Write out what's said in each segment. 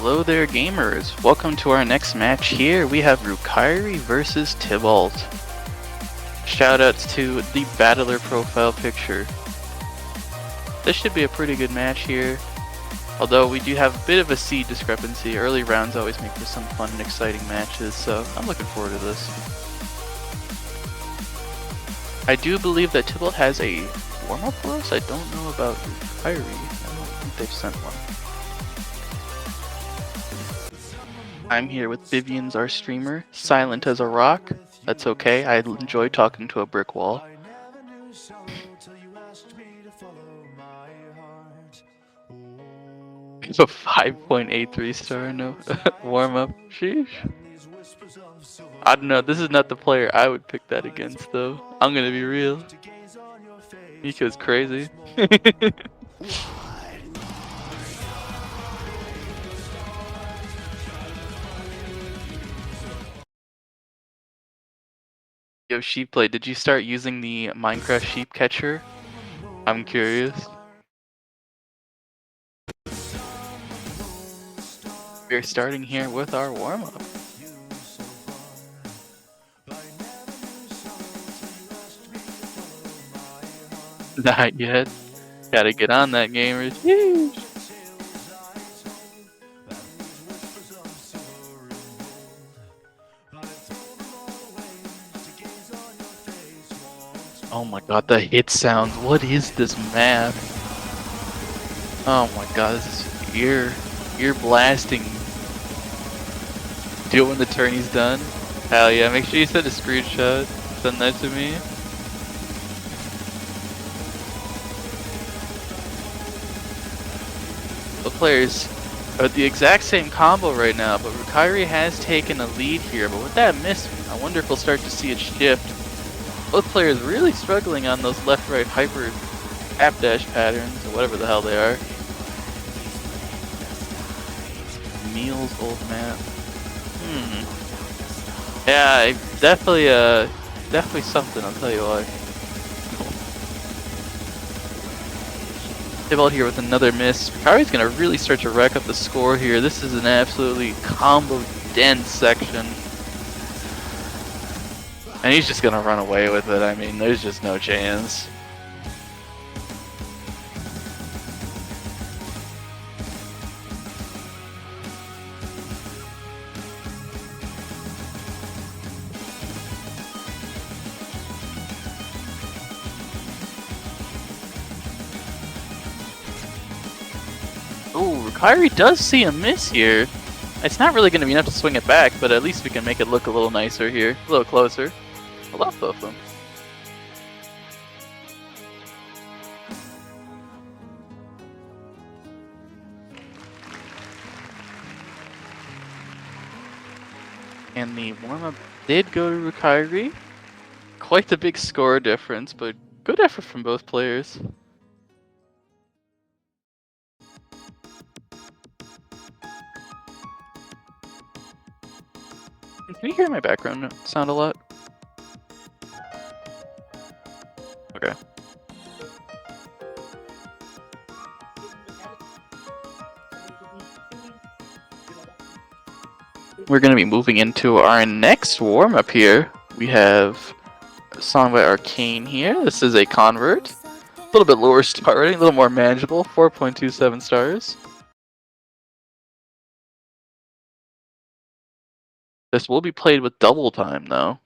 Hello there gamers, welcome to our next match here. We have Rukairi versus Tibalt. Shoutouts to the battler profile picture. This should be a pretty good match here. Although we do have a bit of a seed discrepancy, early rounds always make for some fun and exciting matches, so I'm looking forward to this. I do believe that Tibalt has a warm-up for us. I don't know about Rukairi. I don't think they've sent one. I'm here with Vivian's our streamer, silent as a rock. That's okay, I enjoy talking to a brick wall. It's a 5.83 star, no warm up. Sheesh. I don't know, this is not the player I would pick that against though. I'm gonna be real. Miko's crazy. Yo, Sheepblade, did you start using the Minecraft sheep catcher? I'm curious. We're starting here with our warm-up. Not yet. Gotta get on that, gamers. Yeesh. Oh my god, the hit sounds. What is this map? Oh my god, this is ear blasting. Do it when the tourney's done. Hell yeah, make sure you send a screenshot. Send that to me. The players are the exact same combo right now, but Rukairi has taken a lead here. But with that miss, I wonder if we'll start to see it shift. Both players really struggling on those left-right hyper tap dash patterns, or whatever the hell they are. Meal's old map. Yeah, definitely something, I'll tell you why. Tibalt here with another miss. Rukairi's gonna really start to rack up the score here. This is an absolutely combo dense section. And he's just gonna run away with it. I mean, there's just no chance. Oh, Rukairi does see a miss here. It's not really going to be enough to swing it back, but at least we can make it look a little nicer here, a little closer. I love both of them. And the warm-up did go to Rukairi. Quite the big score difference, but good effort from both players. Can you hear my background sound a lot? Okay. We're going to be moving into our next warm-up here. We have a song by Arcane here. This is a convert. A little bit lower star rating, a little more manageable, 4.27 stars. This will be played with double time, though.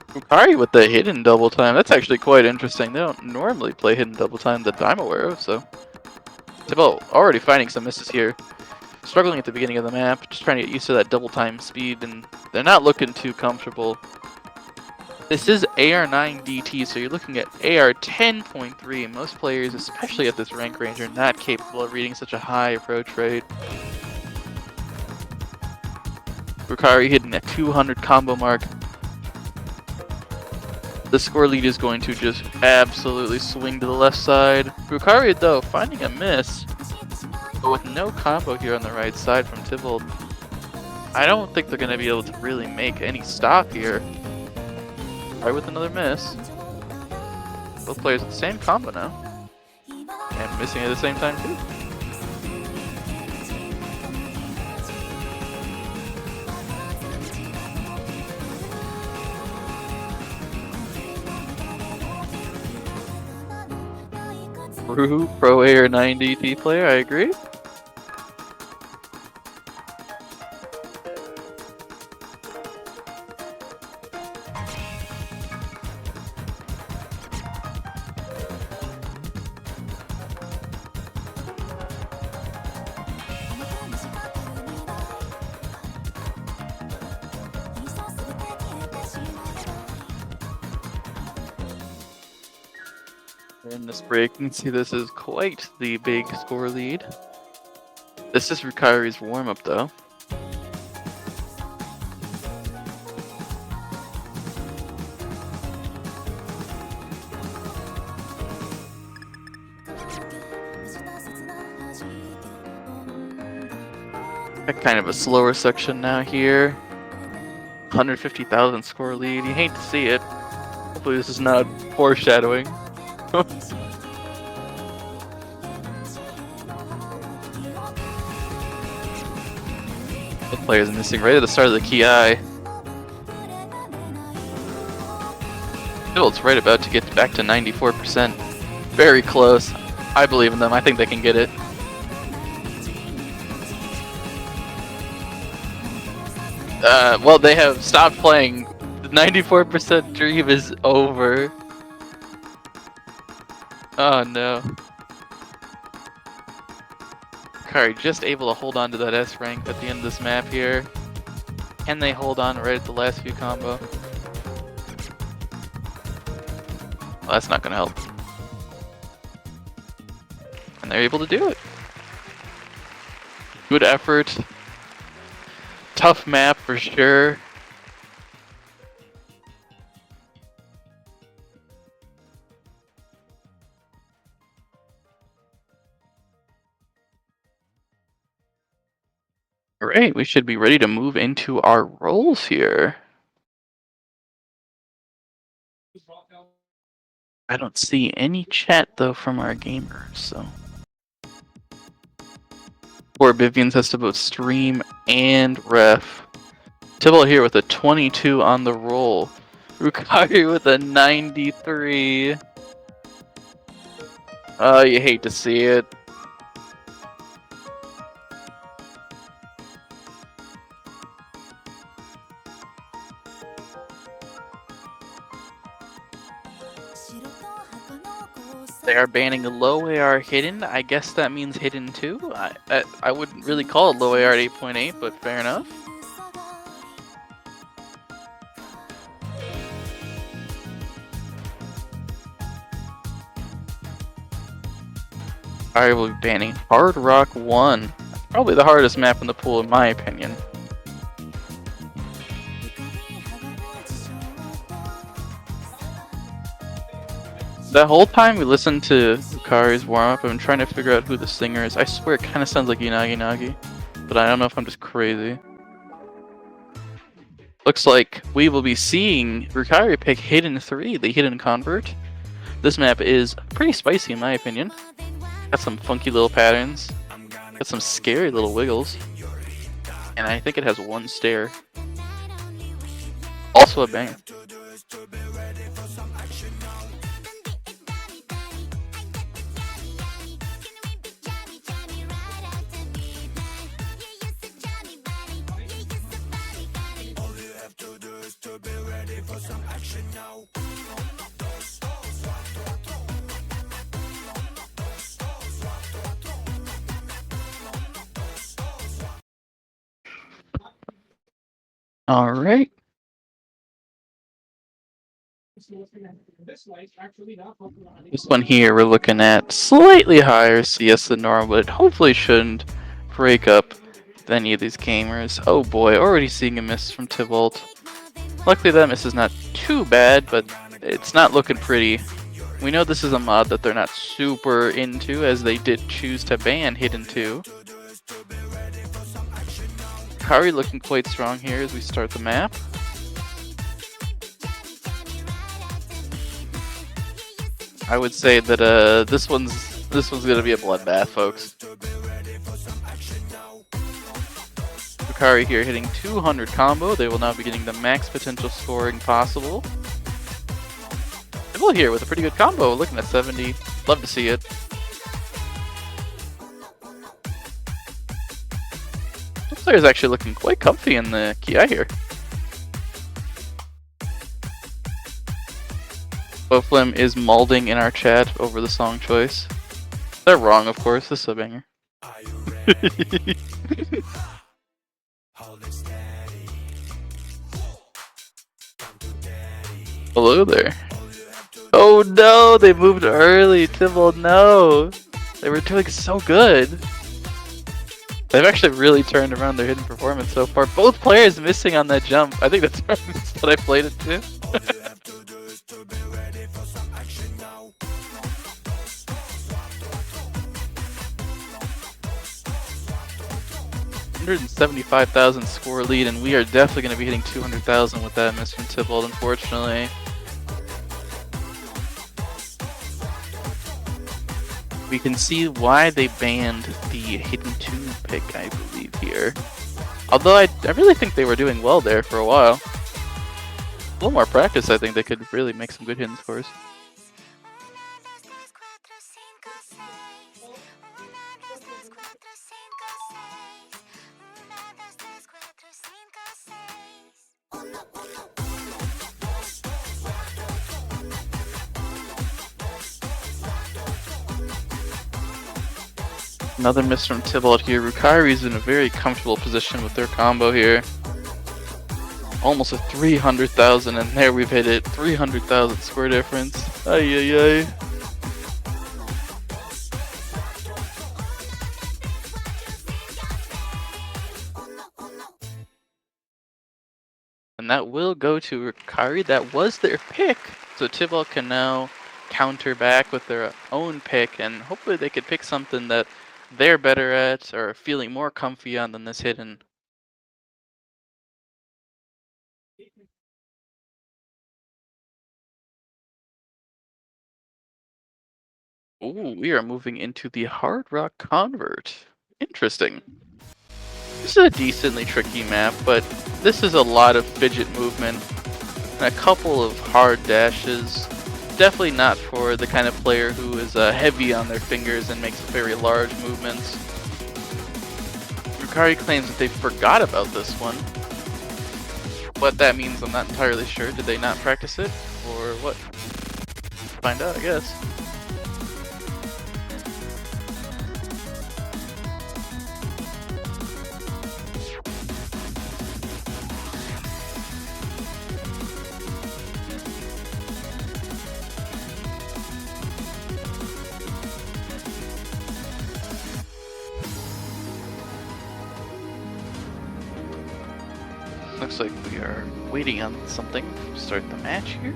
Rukairi with the hidden double time. That's actually quite interesting. They don't normally play hidden double time that I'm aware of, so. Tibalt already finding some misses here. Struggling at the beginning of the map, just trying to get used to that double time speed, and they're not looking too comfortable. This is AR9 DT, so you're looking at AR 10.3. Most players, especially at this rank range, are not capable of reading such a high approach rate. Rukairi hitting a 200 combo mark. The score lead is going to just absolutely swing to the left side. Rukairi, though, finding a miss, but with no combo here on the right side from Tibalt. I don't think they're going to be able to really make any stop here. Right with another miss. Both players with the same combo now. And missing at the same time, too. Pro AR9 DT player, I agree. In this break, you can see this is quite the big score lead. This is Rukairi's warm-up, though. Got kind of a slower section now here. 150,000 score lead. You hate to see it. Hopefully this is not foreshadowing. Both players missing right at the start of the key eye. Tibalt's right about to get back to 94%. Very close. I believe in them. I think they can get it. Well, they have stopped playing. The 94% dream is over. Oh no. Rukairi just able to hold on to that S rank at the end of this map here. Can they hold on right at the last few combo? Well, that's not gonna help. And they're able to do it. Good effort. Tough map for sure. Alright, we should be ready to move into our roles here. I don't see any chat though from our gamers, so. Poor Bivians has to both stream and ref. Tibalt here with a 22 on the roll. Rukairi with a 93. Oh, you hate to see it. They are banning low AR hidden. I guess that means hidden too. I wouldn't really call it low AR at 8.8, but fair enough. I will be banning Hard Rock 1. Probably the hardest map in the pool in my opinion. That whole time we listened to Rukairi's warm-up, I'm trying to figure out who the singer is. I swear it kind of sounds like Yanagi Nagi, but I don't know if I'm just crazy. Looks like we will be seeing Rukairi pick Hidden 3, the Hidden Convert. This map is pretty spicy in my opinion. Got some funky little patterns. Got some scary little wiggles. And I think it has one stair. Also a banger. All right. This one here, we're looking at slightly higher CS than normal, but it hopefully shouldn't break up any of these gamers. Oh boy, already seeing a miss from Tibalt. Luckily that miss is not too bad, but it's not looking pretty. We know this is a mod that they're not super into, as they did choose to ban Hidden 2. Rukairi looking quite strong here as we start the map. I would say that this one's gonna be a bloodbath, folks. Rukairi here hitting 200 combo. They will now be getting the max potential scoring possible. Tibalt here with a pretty good combo, looking at 70. Love to see it. This player is actually looking quite comfy in the Ki here. Boflim is molding in our chat over the song choice. They're wrong, of course. This is a banger. Hello there. Oh no, they moved early. Tibalt, no. They were doing so good. They've actually really turned around their hidden performance so far. Both players missing on that jump. I think that's what I played it to. 175,000 score lead, and we are definitely going to be hitting 200,000 with that miss from Tibalt, unfortunately. We can see why they banned the Hidden 2 pick, I believe, here. Although I really think they were doing well there for a while. A little more practice, I think they could really make some good hidden scores. Another miss from Tibalt here. Rukairi's in a very comfortable position with their combo here. Almost a 300,000, and there we've hit it. 300,000 score difference. Ay ay ay. And that will go to Rukairi. That was their pick. So Tibalt can now counter back with their own pick, and hopefully they could pick something that they're better at or feeling more comfy on than this hidden. Ooh, we are moving into the Hard Rock Convert. Interesting. This is a decently tricky map, but this is a lot of fidget movement and a couple of hard dashes. Definitely not for the kind of player who is heavy on their fingers and makes very large movements. Rukairi claims that they forgot about this one. What that means, I'm not entirely sure. Did they not practice it? Or what? Find out, I guess. looks like we are waiting on something to start the match here.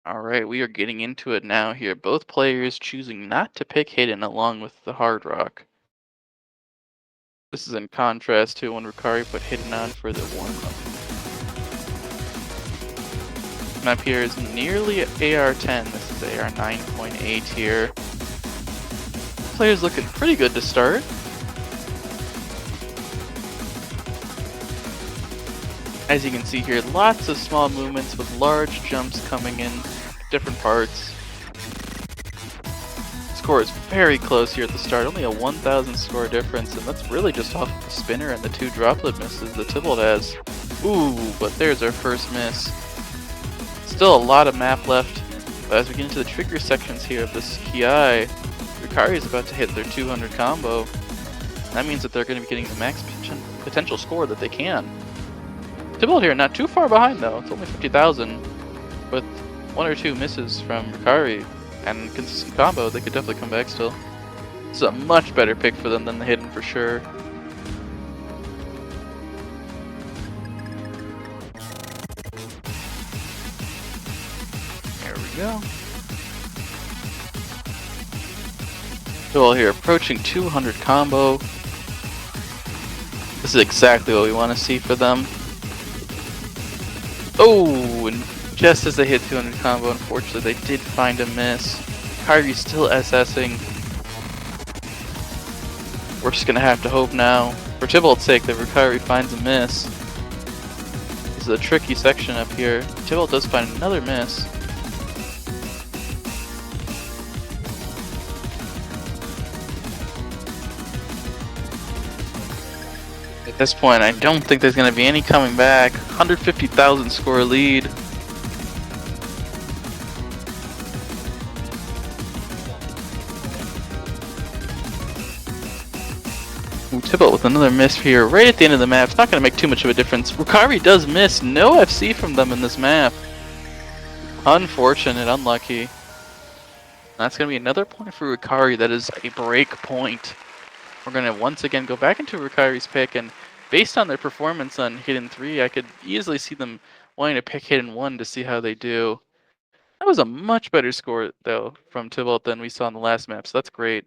Alright, we are getting into it now here. Both players choosing not to pick hidden along with the hard rock. This is in contrast to when Rukairi put hidden on for the warm-up. Map here is nearly AR10. This is AR 9.8 here. Players looking pretty good to start. As you can see here, lots of small movements with large jumps coming in different parts. Score is very close here at the start, only a 1,000 score difference, and that's really just off the spinner and the 2 droplet misses that Tibalt has. Ooh, but there's our first miss. Still a lot of map left, but as we get into the trigger sections here of this Ki, Rukairi is about to hit their 200 combo. That means that they're going to be getting the max potential score that they can. Tibalt here, not too far behind though. It's only 50,000. With 1 or 2 misses from Rukairi and consistent combo, they could definitely come back still. It's a much better pick for them than the hidden for sure. There we go. Tibalt here approaching 200 combo. This is exactly what we want to see for them. Oh, and just as they hit 200 combo, unfortunately they did find a miss. Kyrie's still SSing. We're just gonna have to hope now, for Tibalt's sake, that Rukairi finds a miss. This is a tricky section up here. Tibalt does find another miss. At this point, I don't think there's going to be any coming back. 150,000 score lead. Ooh, Tibalt with another miss here right at the end of the map. It's not going to make too much of a difference. Rukairi does miss. No FC from them in this map. Unfortunate, unlucky. That's going to be another point for Rukairi. That is a break point. We're going to once again go back into Rukairi's pick, and based on their performance on Hidden 3, I could easily see them wanting to pick Hidden 1 to see how they do. That was a much better score, though, from Tibalt than we saw in the last map, so that's great.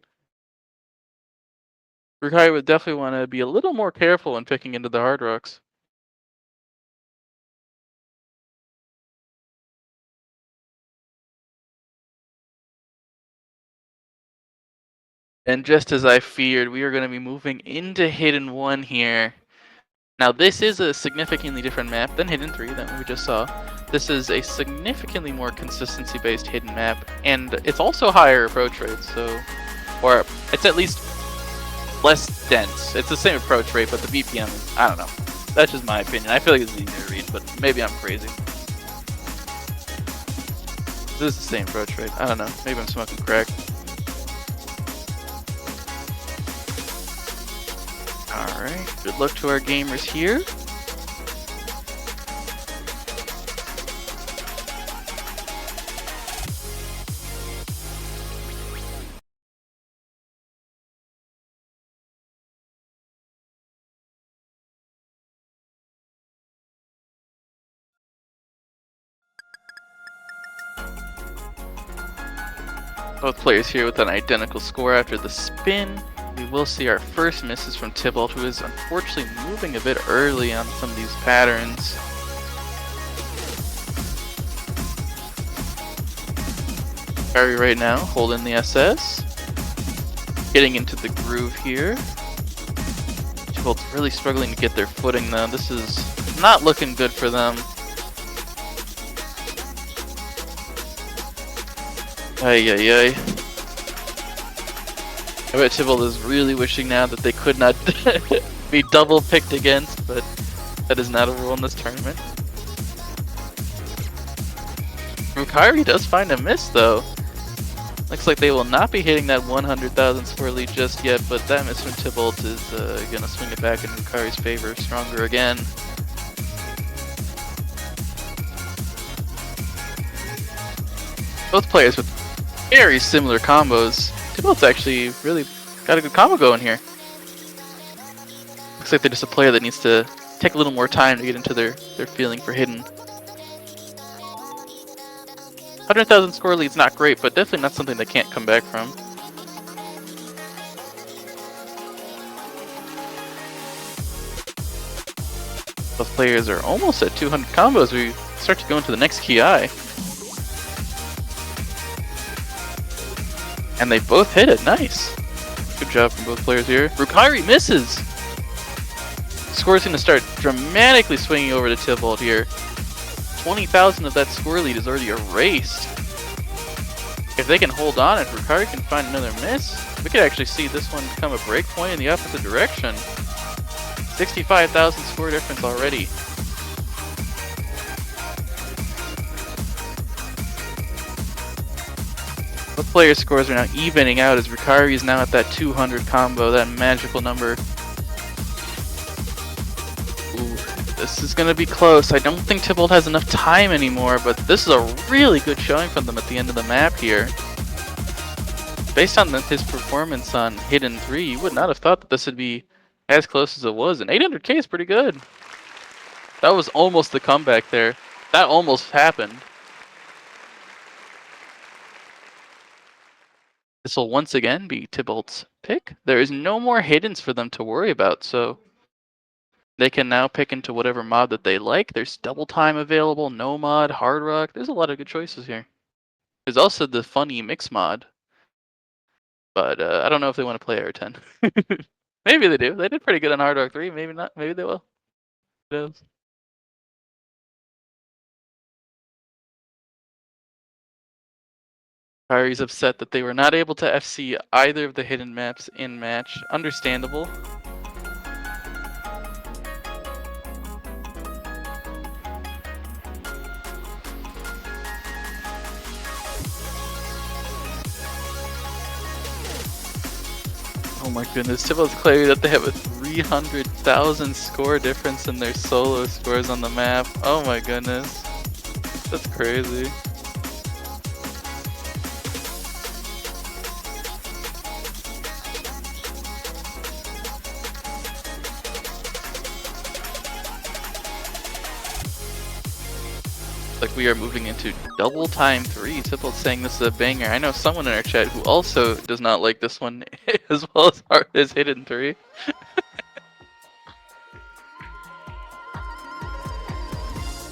Rukairi would definitely want to be a little more careful when picking into the hard rocks. And just as I feared, we are going to be moving into Hidden 1 here. Now this is a significantly different map than Hidden 3 that we just saw. This is a significantly more consistency-based hidden map, and it's also higher approach rate, so... Or, it's at least less dense. It's the same approach rate, but the BPM, I don't know. That's just my opinion. I feel like it's easier to read, but maybe I'm crazy. This is the same approach rate. I don't know. Maybe I'm smoking crack. Alright, good luck to our gamers here. Both players here with an identical score after the spin. We will see our first misses from Tibalt, who is unfortunately moving a bit early on some of these patterns. Rukairi right now holding the SS. Getting into the groove here. Tibalt's really struggling to get their footing though. This is not looking good for them. Ay ay ay. I bet Tibalt is really wishing now that they could not be double picked against, but that is not a rule in this tournament. Rukairi does find a miss though. Looks like they will not be hitting that 100,000 score lead just yet, but that miss from Tibalt is going to swing it back in Rukairi's favor. Stronger again. Both players with very similar combos. Tibalt's actually really got a good combo going here. Looks like they're just a player that needs to take a little more time to get into their feeling for hidden. 100,000 score lead's not great, but definitely not something they can't come back from. Both players are almost at 200 combos. We start to go into the next key eye. And they both hit it. Nice. Good job from both players here. Rukairi misses. Score's going to start dramatically swinging over to Tibalt here. 20,000 of that score lead is already erased. If they can hold on, if Rukairi can find another miss, we could actually see this one become a break point in the opposite direction. 65,000 score difference already. Both players' scores are now evening out as Rukairi is now at that 200 combo, that magical number. Ooh, this is going to be close. I don't think Tibalt has enough time anymore, but this is a really good showing from them at the end of the map here. Based on his performance on Hidden 3, you would not have thought that this would be as close as it was, and 800k is pretty good. That was almost the comeback there. That almost happened. This will once again be Tibalt's pick. There is no more hiddens for them to worry about, so they can now pick into whatever mod that they like. There's double time available, no mod, hard rock. There's a lot of good choices here. There's also the funny mix mod, but I don't know if they want to play AR10. Maybe they do. They did pretty good on Hard Rock 3. Maybe not. Maybe they will. Who knows? Rukairi's upset that they were not able to FC either of the hidden maps in match. Understandable. Oh my goodness, Tibalt's clear that they have a 300,000 score difference in their solo scores on the map. Oh my goodness. That's crazy. Like we are moving into double time 3. Tibalt's saying this is a banger. I know someone in our chat who also does not like this one as well as Hidden 3.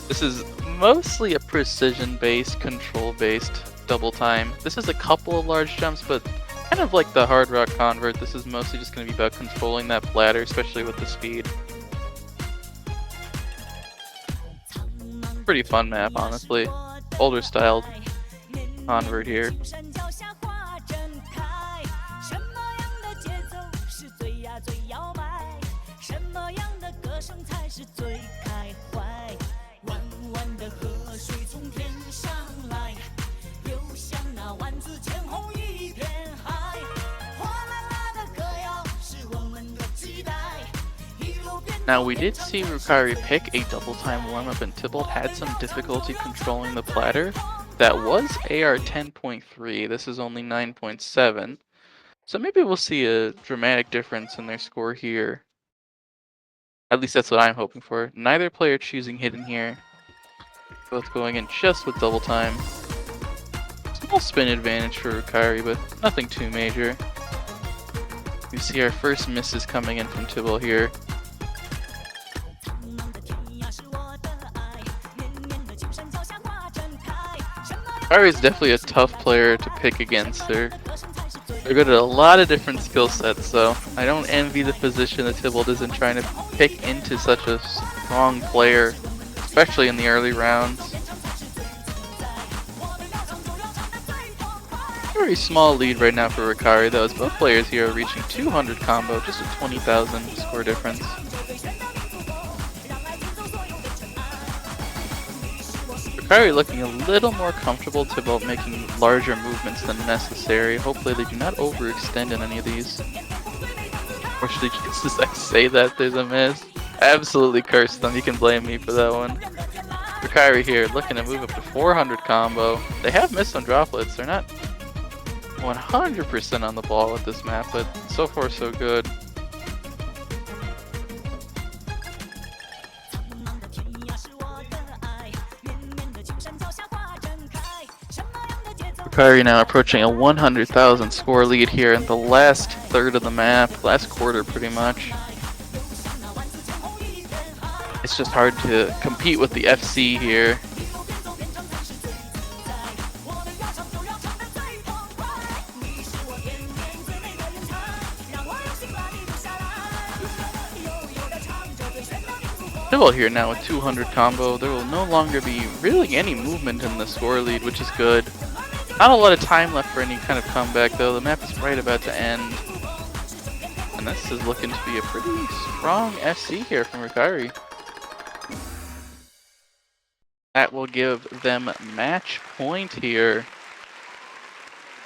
This is mostly a precision-based, control-based double time. This is a couple of large jumps, but kind of like the Hard Rock Convert, this is mostly just going to be about controlling that bladder, especially with the speed. Pretty fun map, honestly. Older style convert here. Now we did see Rukairi pick a double time warm-up and Tibalt had some difficulty controlling the platter. That was AR 10.3, this is only 9.7. So maybe we'll see a dramatic difference in their score here. At least that's what I'm hoping for. Neither player choosing hidden here. Both going in just with double time. Small spin advantage for Rukairi, but nothing too major. We see our first misses coming in from Tibalt here. Rukairi is definitely a tough player to pick against. They're good at a lot of different skill sets, so I don't envy the position that Tibalt is in trying to pick into such a strong player, especially in the early rounds. Very small lead right now for Rukairi though, as both players here are reaching 200 combo, just a 20,000 score difference. Rukairi looking a little more comfortable, Tibalt making larger movements than necessary. Hopefully they do not overextend in any of these. Unfortunately, just as I say that, there's a miss. I absolutely cursed them, you can blame me for that one. Rukairi here, looking to move up to 400 combo. They have missed on droplets, they're not 100% on the ball with this map, but so far so good. Rukairi now approaching a 100,000 score lead here in the last third of the map, last quarter pretty much. It's just hard to compete with the FC here. Tibalt here now with 200 combo. There will no longer be really any movement in the score lead, which is good. Not a lot of time left for any kind of comeback though. The map is right about to end. And this is looking to be a pretty strong FC here from Rukairi. That will give them match point here.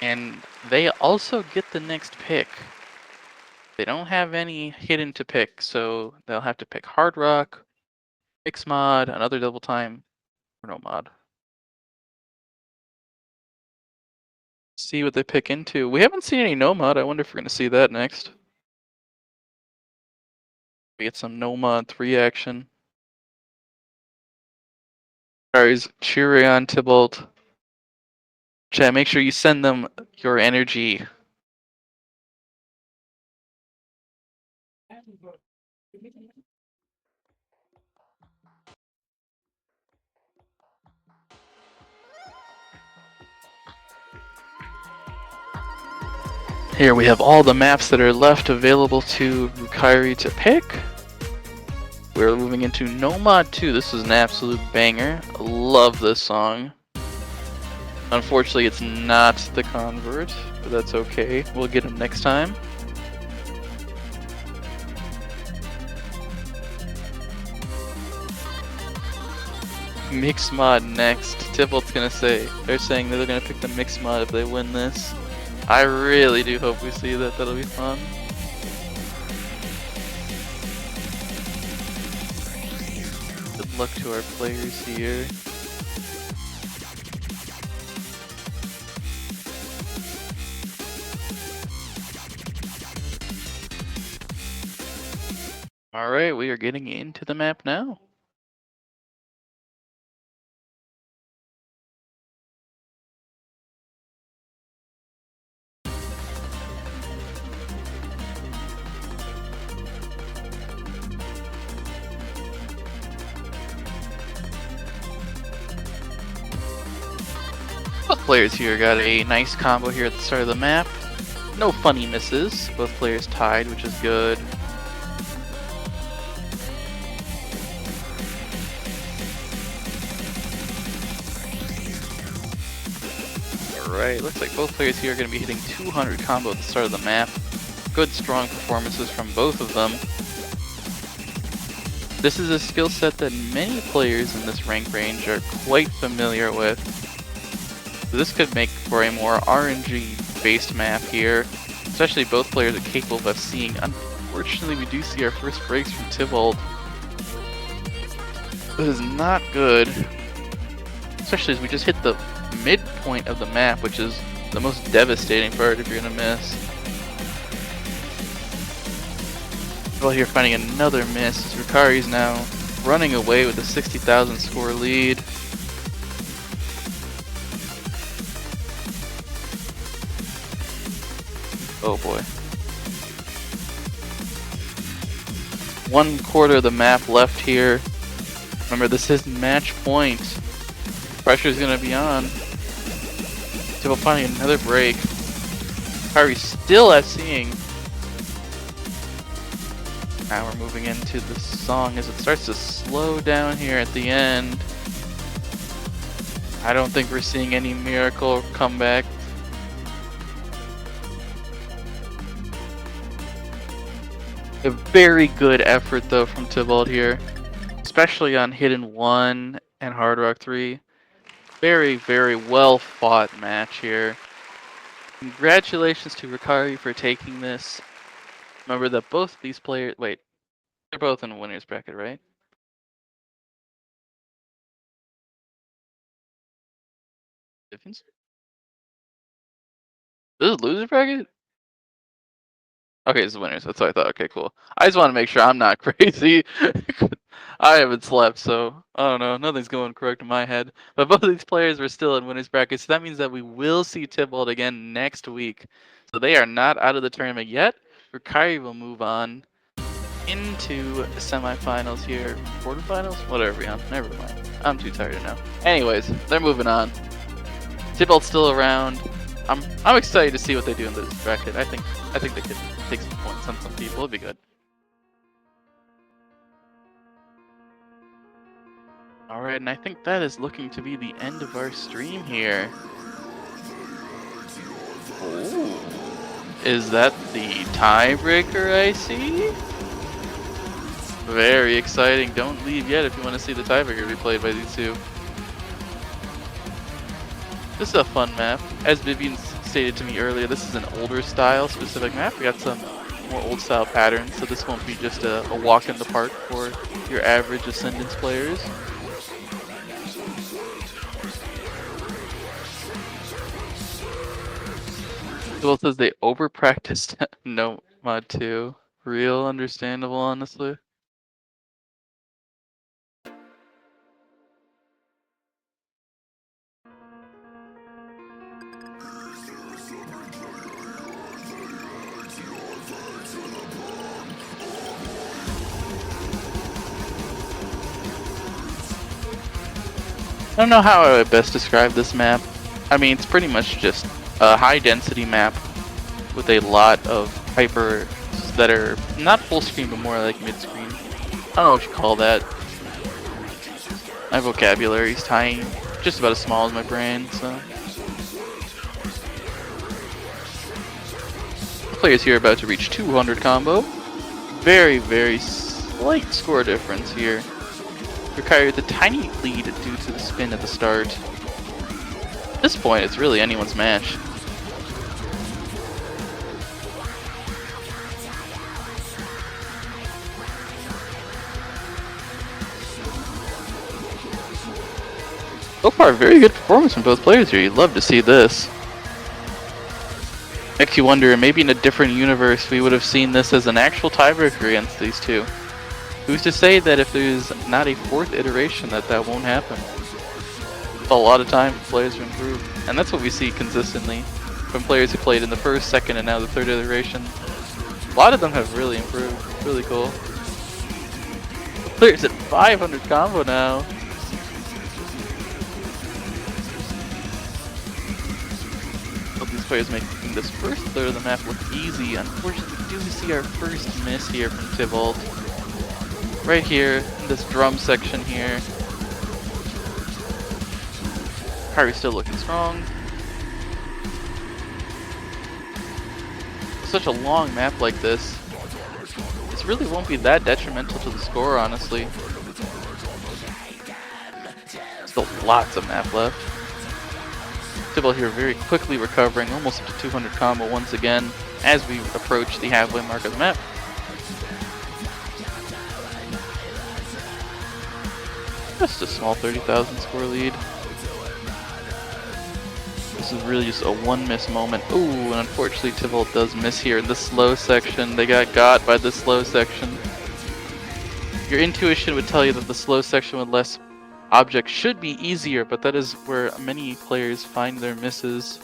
And they also get the next pick. They don't have any hidden to pick, so they'll have to pick Hard Rock, Mix Mod, another double time, or no mod. See what they pick into. We haven't seen any no mod. I wonder if we're going to see that next. We get some no mod 3 action. Guys, cheer on Tibalt. Chat, make sure you send them your energy. Here we have all the maps that are left available to Rukairi to pick. We're moving into No Mod 2. This is an absolute banger. I love this song. Unfortunately, it's not the convert, but that's okay. We'll get him next time. Mix mod next. Tibalt's gonna say, they're saying that they're gonna pick the mix mod if they win this. I really do hope we see that. That'll be fun. Good luck to our players here. Alright, we are getting into the map now. Both players here got a nice combo here at the start of the map. No funny misses. Both players tied, which is good. Alright, looks like both players here are going to be hitting 200 combo at the start of the map. Good strong performances from both of them. This is a skill set that many players in this rank range are quite familiar with. So this could make for a more RNG based map here, especially both players are capable of seeing. Unfortunately, we do see our first breaks from Tibalt. This is not good, especially as we just hit the midpoint of the map, which is the most devastating part if you're gonna miss. Well, here finding another miss as Rukairi's now running away with a 60,000 score lead. Oh boy. 1/4 of the map left here. Remember, this is match point. Pressure's gonna be on. Tibalt finding another break. Rukairi still FCing. Now we're moving into the song as it starts to slow down here at the end. I don't think we're seeing any miracle comeback. A very good effort though from Tibalt here, especially on Hidden 1 and Hard Rock 3. Very, very well fought match here. Congratulations to Rukairi for taking this. Remember that both these players, wait, they're both in a winner's bracket, right? Difference? This is loser bracket? Okay, it's the winners. That's what I thought. Okay, cool. I just want to make sure I'm not crazy. I haven't slept, so I don't know. Nothing's going correct in my head. But both of these players were still in winners bracket, so that means that we will see Tibalt again next week. So they are not out of the tournament yet. Rukairi will move on into semifinals here. Quarterfinals? Whatever we on. Never mind. I'm too tired to know. Anyways, they're moving on. Tibalt's still around. I'm excited to see what they do in this bracket. I think they could take some points on some people. It'd be good. Alright, and I think that is looking to be the end of our stream here. Ooh. Is that the tiebreaker I see? Very exciting. Don't leave yet if you want to see the tiebreaker be played by these two. This is a fun map. As Vivian stated to me earlier, this is an older style specific map. We got some more old style patterns, so this won't be just a walk in the park for your average Ascendance players. Well, says they over practiced no mod 2. Real understandable, honestly. I don't know how I would best describe this map. I mean, it's pretty much just a high density map with a lot of hyper that are not full screen but more like mid screen. I don't know what you call that. My vocabulary is tiny, just about as small as my brain, so. The players here are about to reach 200 combo. Very, very slight score difference here. Rukairi with a tiny lead due to the spin at the start. At this point, it's really anyone's match. So far, very good performance from both players here. You'd love to see this. Makes you wonder, maybe in a different universe, we would have seen this as an actual tiebreaker against these two. Who's to say that if there's not a fourth iteration that won't happen? It's a lot of time for players to improve. And that's what we see consistently from players who played in the first, second, and now the third iteration. A lot of them have really improved. Really cool. Players at 500 combo now. These players making this first third of the map look easy. Unfortunately, we do see our first miss here from Tibalt. Right here, in this drum section here. Rukairi's still looking strong. Such a long map like this, this really won't be that detrimental to the score, honestly. Still lots of map left. Tibalt here very quickly recovering, almost up to 200 combo once again, as we approach the halfway mark of the map. Just a small 30,000 score lead. This is really just a one miss moment. Ooh, and unfortunately Tibalt does miss here in the slow section. They got by the slow section. Your intuition would tell you that the slow section with less objects should be easier, but that is where many players find their misses.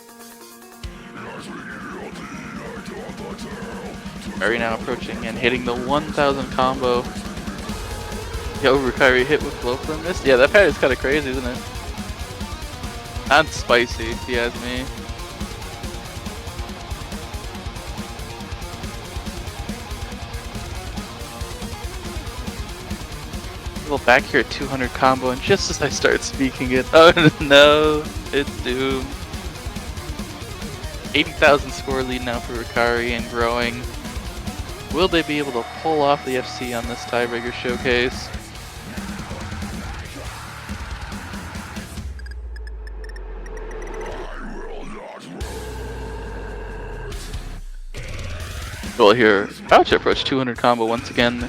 Rukairi now approaching and hitting the 1000 combo. Yo, Rukairi hit with blow for a miss? Yeah, that pattern is kind of crazy, isn't it? That's spicy, if you ask me. Well, back here at 200 combo, and just as I start speaking it, oh no, it's doomed. 80,000 score lead now for Rukairi and growing. Will they be able to pull off the FC on this tiebreaker showcase? Well, here, about to approach 200 combo once again.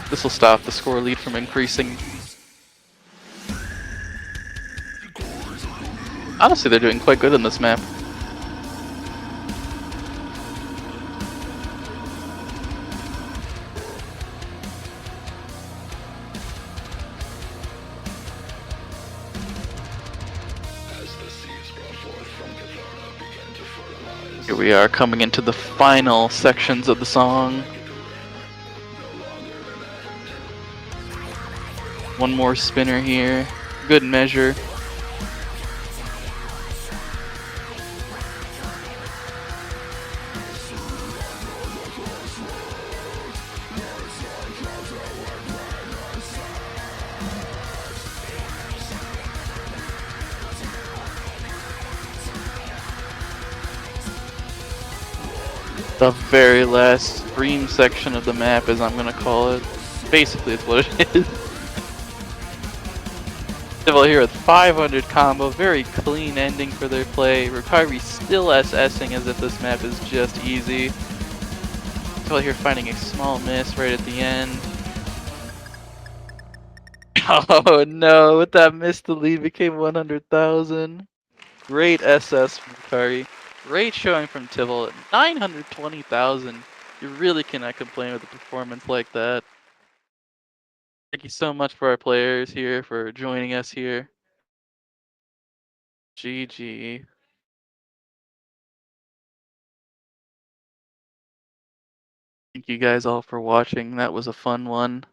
This will stop the score lead from increasing. Honestly, they're doing quite good in this map. Here we are coming into the final sections of the song. One more spinner here. Good measure. The very last dream section of the map, as I'm gonna call it. Basically, it's what it is. Tibalt here with 500 combo, very clean ending for their play. Rukairi still SSing as if this map is just easy. Tibalt here finding a small miss right at the end. Oh no, with that miss the lead became 100,000. Great SS from Rukairi. Great showing from Tibalt, 920,000. You really cannot complain with a performance like that. Thank you so much for our players here for joining us here. GG. Thank you guys all for watching. That was a fun one.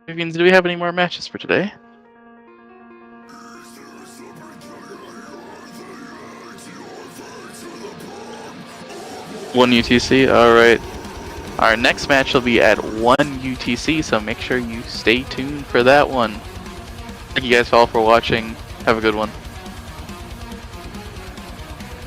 Vivians, do we have any more matches for today? One UTC, alright. Our next match will be at 1 UTC, so make sure you stay tuned for that one. Thank you guys all for watching. Have a good one.